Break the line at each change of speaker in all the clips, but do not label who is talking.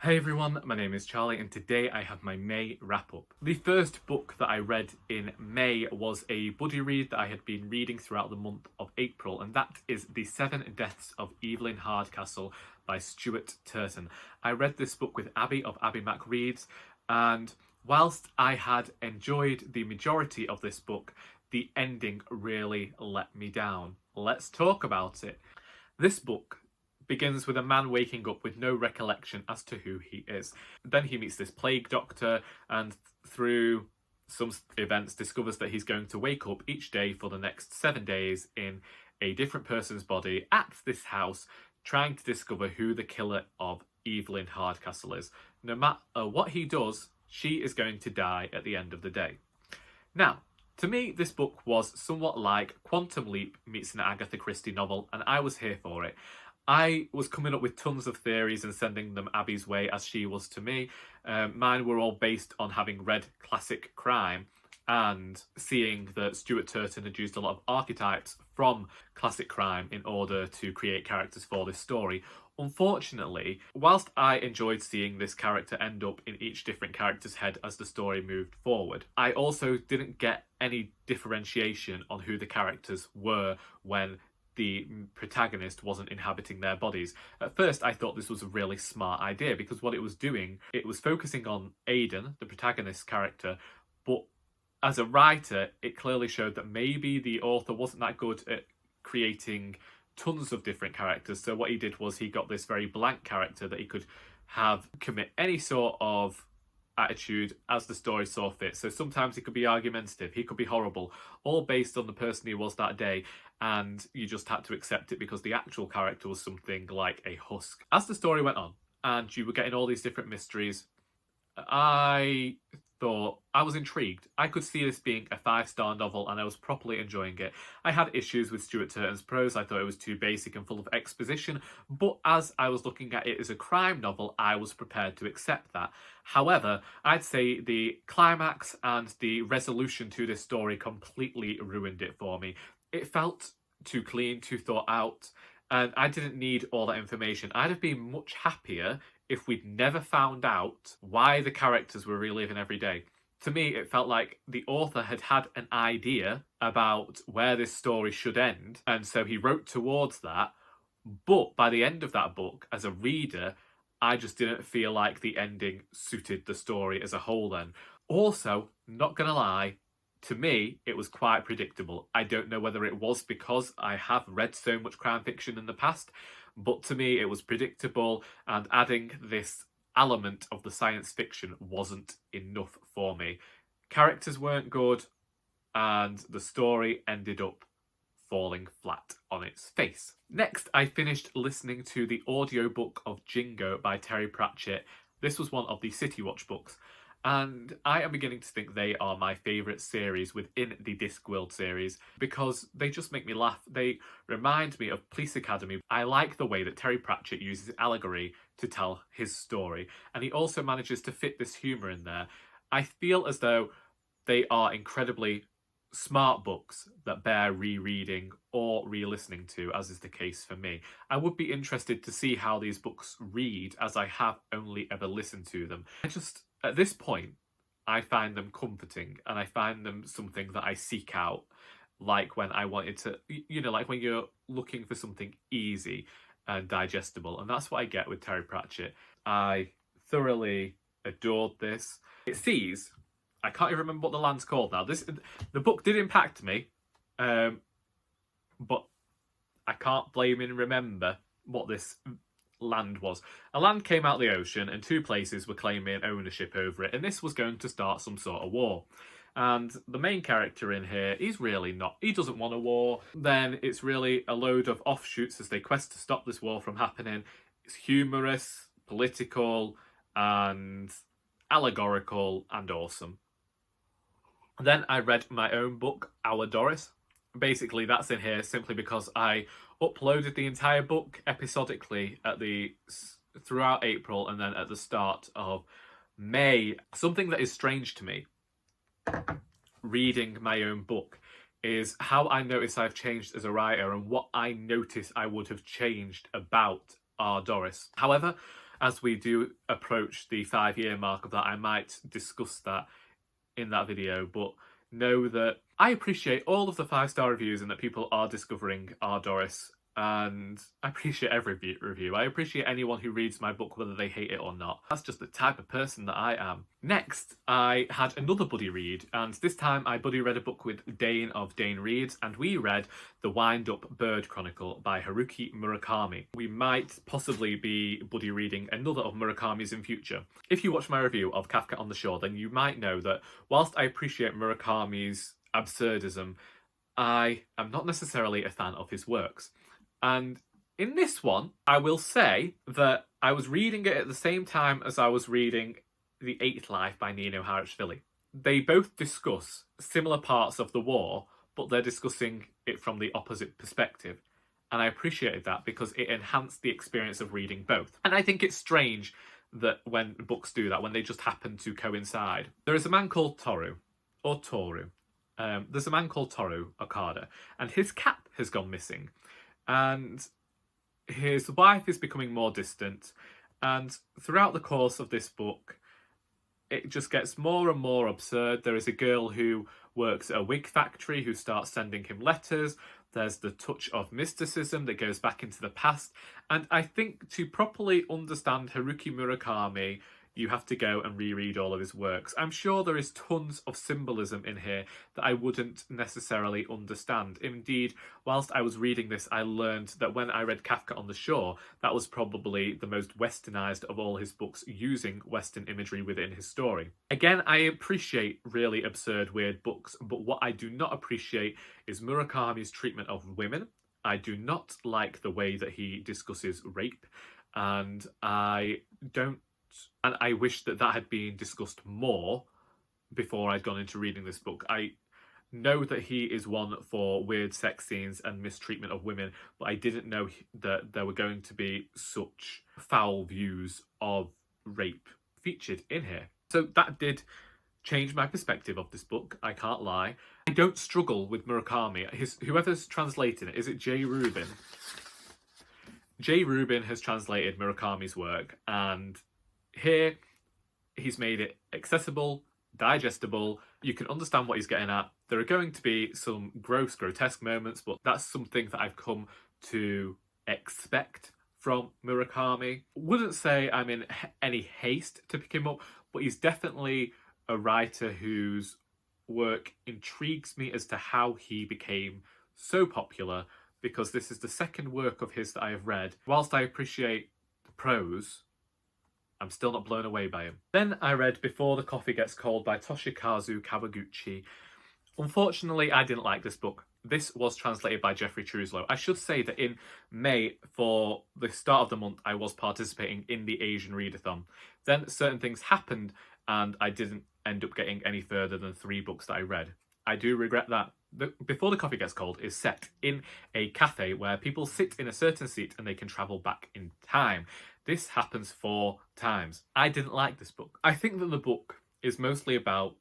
Hey everyone, my name is Charlie and today I have my May wrap-up. The first book that I read in May was a buddy read that I had been reading throughout the month of April, and that is The Seven Deaths of Evelyn Hardcastle by Stuart Turton. I read this book with Abby of Abby Mac Reads, and whilst I had enjoyed the majority of this book, the ending really let me down. Let's talk about it. This book begins with a man waking up with no recollection as to who he is. Then he meets this plague doctor and through some events discovers that he's going to wake up each day for the next 7 days in a different person's body at this house, trying to discover who the killer of Evelyn Hardcastle is. No matter what he does, she is going to die at the end of the day. Now, to me, this book was somewhat like Quantum Leap meets an Agatha Christie novel, and I was here for it. I was coming up with tons of theories and sending them Abby's way as she was to me. Mine were all based on having read classic crime and seeing that Stuart Turton had used a lot of archetypes from classic crime in order to create characters for this story. Unfortunately, whilst I enjoyed seeing this character end up in each different character's head as the story moved forward, I also didn't get any differentiation on who the characters were when the protagonist wasn't inhabiting their bodies. At first, I thought this was a really smart idea because what it was doing, it was focusing on Aidan, the protagonist's character, but as a writer, it clearly showed that maybe the author wasn't that good at creating tons of different characters. So what he did was he got this very blank character that he could have commit any sort of attitude as the story saw fit. So sometimes he could be argumentative, he could be horrible, all based on the person he was that day, and you just had to accept it because the actual character was something like a husk. As the story went on and you were getting all these different mysteries, I thought I was intrigued. I could see this being a 5-star novel and I was properly enjoying it. I had issues with Stuart Turton's prose. I thought it was too basic and full of exposition, but as I was looking at it as a crime novel, I was prepared to accept that. However, I'd say the climax and the resolution to this story completely ruined it for me. It felt too clean, too thought out, and I didn't need all that information. I'd have been much happier if we'd never found out why the characters were reliving every day. To me, it felt like the author had had an idea about where this story should end, and so he wrote towards that, but by the end of that book, as a reader, I just didn't feel like the ending suited the story as a whole then. Also, not gonna lie, to me, it was quite predictable. I don't know whether it was because I have read so much crime fiction in the past, but to me it was predictable, and adding this element of the science fiction wasn't enough for me. Characters weren't good, and the story ended up falling flat on its face. Next, I finished listening to the audiobook of Jingo by Terry Pratchett. This was one of the City Watch books, and I am beginning to think they are my favourite series within the Discworld series because they just make me laugh. They remind me of Police Academy. I like the way that Terry Pratchett uses allegory to tell his story, and he also manages to fit this humour in there. I feel as though they are incredibly smart books that bear rereading or re-listening to, as is the case for me. I would be interested to see how these books read, as I have only ever listened to them. At this point, I find them comforting and I find them something that I seek out, like when I wanted to, like when you're looking for something easy and digestible. And that's what I get with Terry Pratchett. I thoroughly adored this. It sees, I can't even remember what the land's called now. The book did impact me, but I can't blame and remember what this land was. A land came out of the ocean and 2 places were claiming ownership over it, and this was going to start some sort of war. And the main character in here, he doesn't want a war. Then it's really a load of offshoots as they quest to stop this war from happening. It's humorous, political, and allegorical, and awesome. Then I read my own book, Our Doris. Basically, that's in here simply because I uploaded the entire book episodically throughout April and then at the start of May. Something that is strange to me reading my own book is how I notice I've changed as a writer and what I notice I would have changed about our Doris. However, As we do approach the 5-year mark of that, I might discuss that in that video, but know that I appreciate all of the 5-star reviews and that people are discovering our Doris, and I appreciate every review. I appreciate anyone who reads my book, whether they hate it or not. That's just the type of person that I am. Next, I had another buddy read, and this time I buddy read a book with Dane of Dane Reads, and we read The Windup Bird Chronicle by Haruki Murakami. We might possibly be buddy reading another of Murakami's in future. If you watch my review of Kafka on the Shore, then you might know that whilst I appreciate Murakami's absurdism, I am not necessarily a fan of his works. And in this one, I will say that I was reading it at the same time as I was reading The Eighth Life by Nino Haratischvili. They both discuss similar parts of the war, but they're discussing it from the opposite perspective. And I appreciated that because it enhanced the experience of reading both. And I think it's strange that when books do that, when they just happen to coincide. There is a man called Toru. There's a man called Toru Okada, and his cat has gone missing. And his wife is becoming more distant, and throughout the course of this book it just gets more and more absurd. There is a girl who works at a wig factory who starts sending him letters. There's the touch of mysticism that goes back into the past, and I think to properly understand Haruki Murakami you have to go and reread all of his works. I'm sure there is tons of symbolism in here that I wouldn't necessarily understand. Indeed, whilst I was reading this, I learned that when I read Kafka on the Shore, that was probably the most westernized of all his books, using Western imagery within his story. Again, I appreciate really absurd, weird books, but what I do not appreciate is Murakami's treatment of women. I do not like the way that he discusses rape, and I wish that had been discussed more before I'd gone into reading this book. I know that he is one for weird sex scenes and mistreatment of women, but I didn't know that there were going to be such foul views of rape featured in here. So that did change my perspective of this book, I can't lie. I don't struggle with Murakami. Whoever's translating it, is it J. Rubin? J. Rubin has translated Murakami's work, and here, he's made it accessible, digestible, you can understand what he's getting at. There are going to be some gross, grotesque moments, but that's something that I've come to expect from Murakami. Wouldn't say I'm in any haste to pick him up, but he's definitely a writer whose work intrigues me as to how he became so popular, because this is the second work of his that I have read. Whilst I appreciate the prose, I'm still not blown away by him. Then I read Before the Coffee Gets Cold by Toshikazu Kawaguchi. Unfortunately, I didn't like this book. This was translated by Jeffrey Truslow. I should say that in May, for the start of the month, I was participating in the Asian Readathon. Then certain things happened and I didn't end up getting any further than 3 books that I read. I do regret that. Before the Coffee Gets Cold is set in a cafe where people sit in a certain seat and they can travel back in time. This happens 4 times. I didn't like this book. I think that the book is mostly about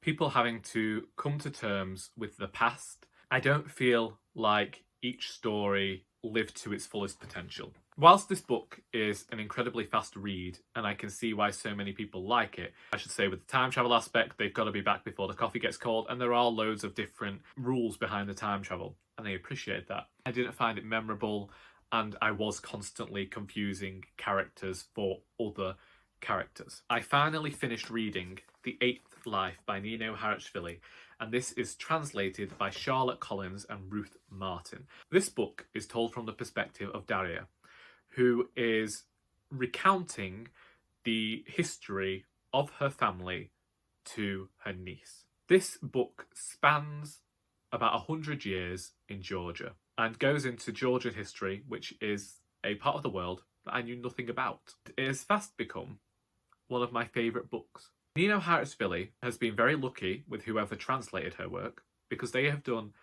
people having to come to terms with the past. I don't feel like each story lived to its fullest potential. Whilst this book is an incredibly fast read, and I can see why so many people like it, I should say with the time travel aspect, they've got to be back before the coffee gets cold, and there are loads of different rules behind the time travel, and I appreciate that. I didn't find it memorable, and I was constantly confusing characters for other characters. I finally finished reading The Eighth Life by Nino Haratischvili, and this is translated by Charlotte Collins and Ruth Martin. This book is told from the perspective of Daria, who is recounting the history of her family to her niece. This book spans about 100 years in Georgia and goes into Georgian history, which is a part of the world that I knew nothing about. It has fast become one of my favourite books. Nino Haratischvili has been very lucky with whoever translated her work, because they have done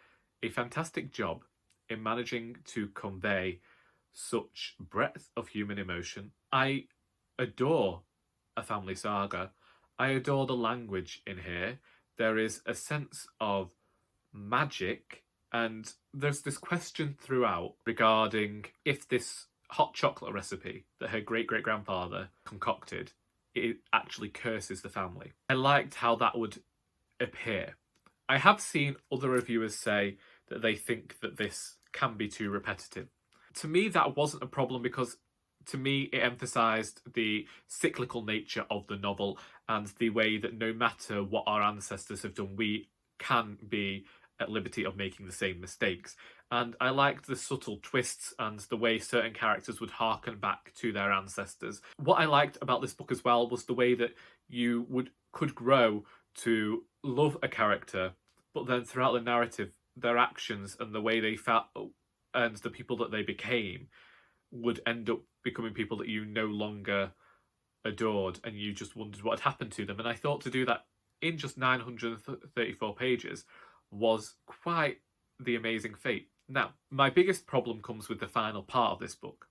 a fantastic job in managing to convey such breadth of human emotion. I adore a family saga. I adore the language in here. There is a sense of magic, and there's this question throughout regarding if this hot chocolate recipe that her great-great-grandfather concocted, it actually curses the family. I liked how that would appear. I have seen other reviewers say that they think that this can be too repetitive. To me, that wasn't a problem because to me it emphasised the cyclical nature of the novel and the way that no matter what our ancestors have done, we can be at liberty of making the same mistakes. And I liked the subtle twists and the way certain characters would harken back to their ancestors. What I liked about this book as well was the way that you could grow to love a character, but then throughout the narrative, their actions and the way they felt and the people that they became would end up becoming people that you no longer adored and you just wondered what had happened to them. And I thought to do that in just 934 pages was quite the amazing feat. Now, my biggest problem comes with the final part of this book.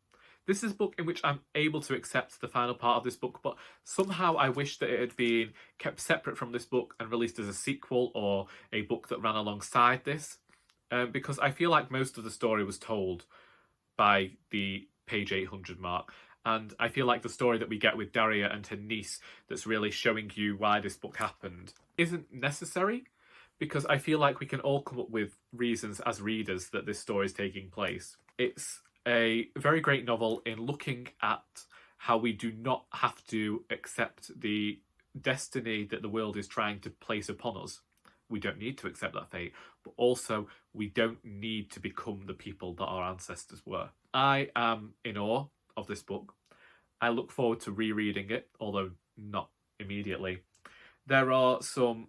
This is a book in which I'm able to accept the final part of this book, but somehow I wish that it had been kept separate from this book and released as a sequel or a book that ran alongside this, because I feel like most of the story was told by the page 800 mark. And I feel like the story that we get with Daria and her niece that's really showing you why this book happened isn't necessary, because I feel like we can all come up with reasons as readers that this story is taking place. It's a very great novel in looking at how we do not have to accept the destiny that the world is trying to place upon us. We don't need to accept that fate, but also we don't need to become the people that our ancestors were. I am in awe of this book. I look forward to rereading it, although not immediately. There are some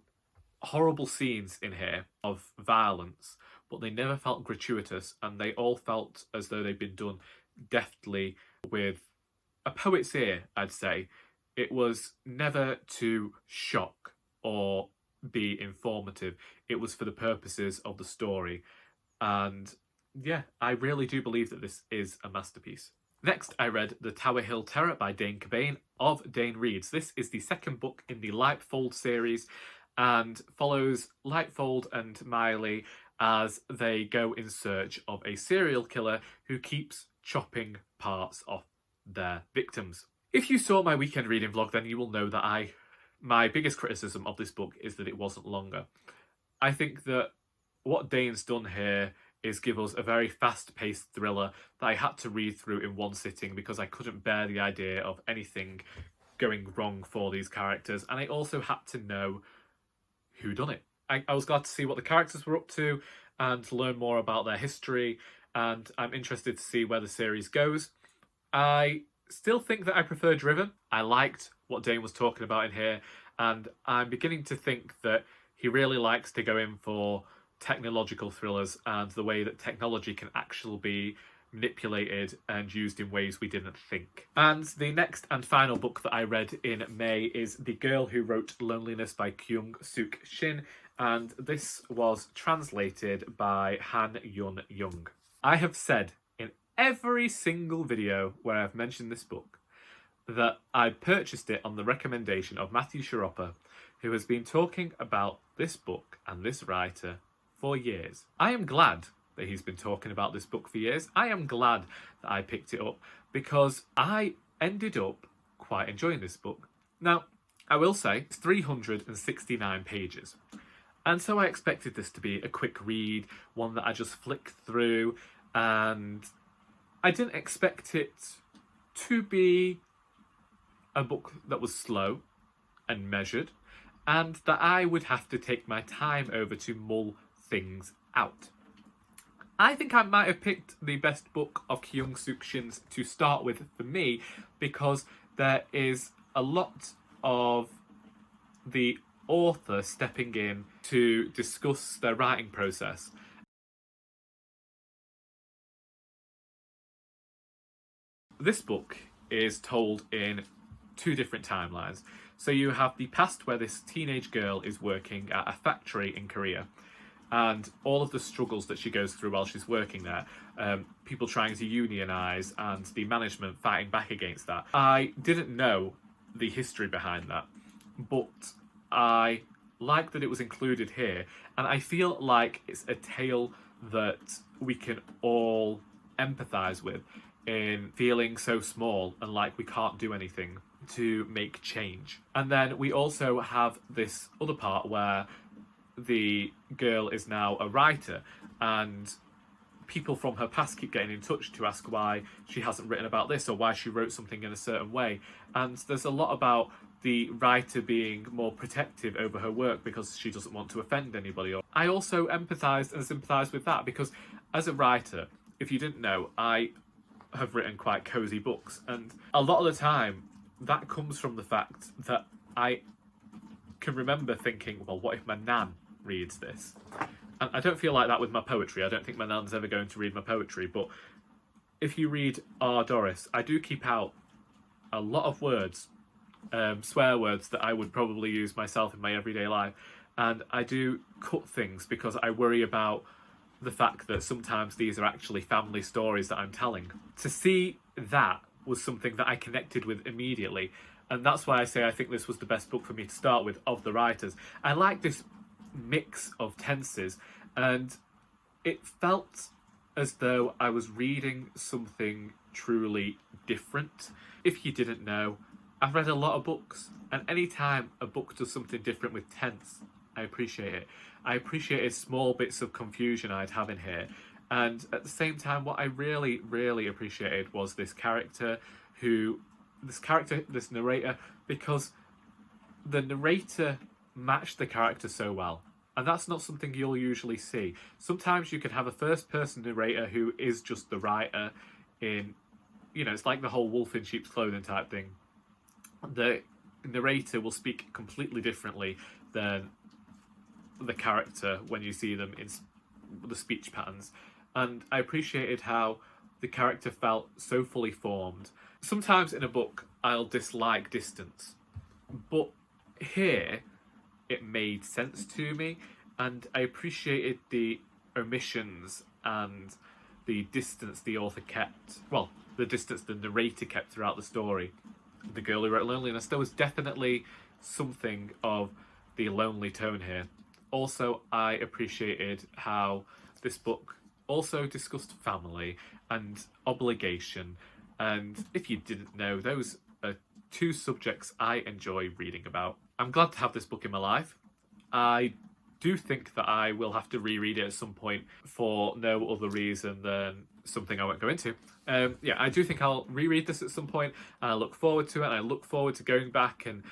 horrible scenes in here of violence, but they never felt gratuitous and they all felt as though they'd been done deftly with a poet's ear, I'd say. It was never to shock or be informative. It was for the purposes of the story. And yeah, I really do believe that this is a masterpiece. Next, I read The Tower Hill Terror by Dane Cobain of Dane Reads. This is the second book in the Lightfold series and follows Lightfold and Miley as they go in search of a serial killer who keeps chopping parts off their victims. If you saw my weekend reading vlog, then you will know that my biggest criticism of this book is that it wasn't longer. I think that what Dane's done here is give us a very fast-paced thriller that I had to read through in one sitting because I couldn't bear the idea of anything going wrong for these characters, and I also had to know who done it. I was glad to see what the characters were up to and to learn more about their history, and I'm interested to see where the series goes. I still think that I prefer Driven. I liked what Dane was talking about in here, and I'm beginning to think that he really likes to go in for technological thrillers and the way that technology can actually be manipulated and used in ways we didn't think. And the next and final book that I read in May is The Girl Who Wrote Loneliness by Kyung Sook-Shin, and this was translated by Han Yun Young. I have said in every single video where I've mentioned this book that I purchased it on the recommendation of Matthew Sharoppa, who has been talking about this book and this writer for years. I am glad that he's been talking about this book for years. I am glad that I picked it up because I ended up quite enjoying this book. Now, I will say it's 369 pages. And so I expected this to be a quick read, one that I just flicked through, and I didn't expect it to be a book that was slow and measured, and that I would have to take my time over to mull things out. I think I might have picked the best book of Kyung Sook-Shin's to start with for me because there is a lot of the author stepping in to discuss their writing process. This book is told in two different timelines. So you have the past where this teenage girl is working at a factory in Korea and all of the struggles that she goes through while she's working there, people trying to unionise and the management fighting back against that. I didn't know the history behind that, but I like that it was included here, and I feel like it's a tale that we can all empathise with in feeling so small and like we can't do anything to make change. And then we also have this other part where the girl is now a writer, and people from her past keep getting in touch to ask why she hasn't written about this or why she wrote something in a certain way. And there's a lot about the writer being more protective over her work because she doesn't want to offend anybody. I also empathised and sympathised with that because as a writer, if you didn't know, I have written quite cosy books, and a lot of the time that comes from the fact that I can remember thinking, well, what if my nan reads this? And I don't feel like that with my poetry. I don't think my nan's ever going to read my poetry, but if you read Doris, I do keep out a lot of words, swear words that I would probably use myself in my everyday life, and I do cut things because I worry about the fact that sometimes these are actually family stories that I'm telling. To see that was something that I connected with immediately, and that's why I say I think this was the best book for me to start with of the writers. I like this mix of tenses, and it felt as though I was reading something truly different. If you didn't know, I've read a lot of books, and any time a book does something different with tense, I appreciate it. I appreciated small bits of confusion I'd have in here, and at the same time what I really, really appreciated was this narrator, because the narrator matched the character so well. And that's not something you'll usually see. Sometimes you can have a first-person narrator who is just the writer in, it's like the whole wolf in sheep's clothing type thing. The narrator will speak completely differently than the character when you see them in the speech patterns. And I appreciated how the character felt so fully formed. Sometimes in a book, I'll dislike distance. But here, it made sense to me, and I appreciated the omissions and the distance the author kept. Well, the distance the narrator kept throughout the story. The girl who wrote loneliness, there was definitely something of the lonely tone here. Also, I appreciated how this book also discussed family and obligation, and if you didn't know, those are two subjects I enjoy reading about. I'm glad to have this book in my life. I do think that I will have to reread it at some point for no other reason than something I won't go into. I do think I'll reread this at some point, and I look forward to it, and I look forward to going back and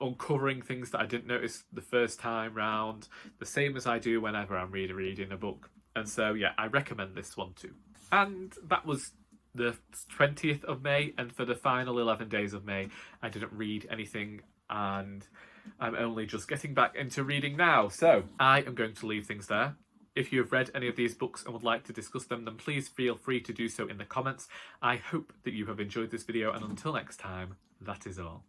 uncovering things that I didn't notice the first time round, the same as I do whenever I'm reading a book. And so, yeah, I recommend this one too. And that was the 20th of May, and for the final 11 days of May, I didn't read anything, and I'm only just getting back into reading now. So I am going to leave things there. If you have read any of these books and would like to discuss them, then please feel free to do so in the comments. I hope that you have enjoyed this video, and until next time, that is all.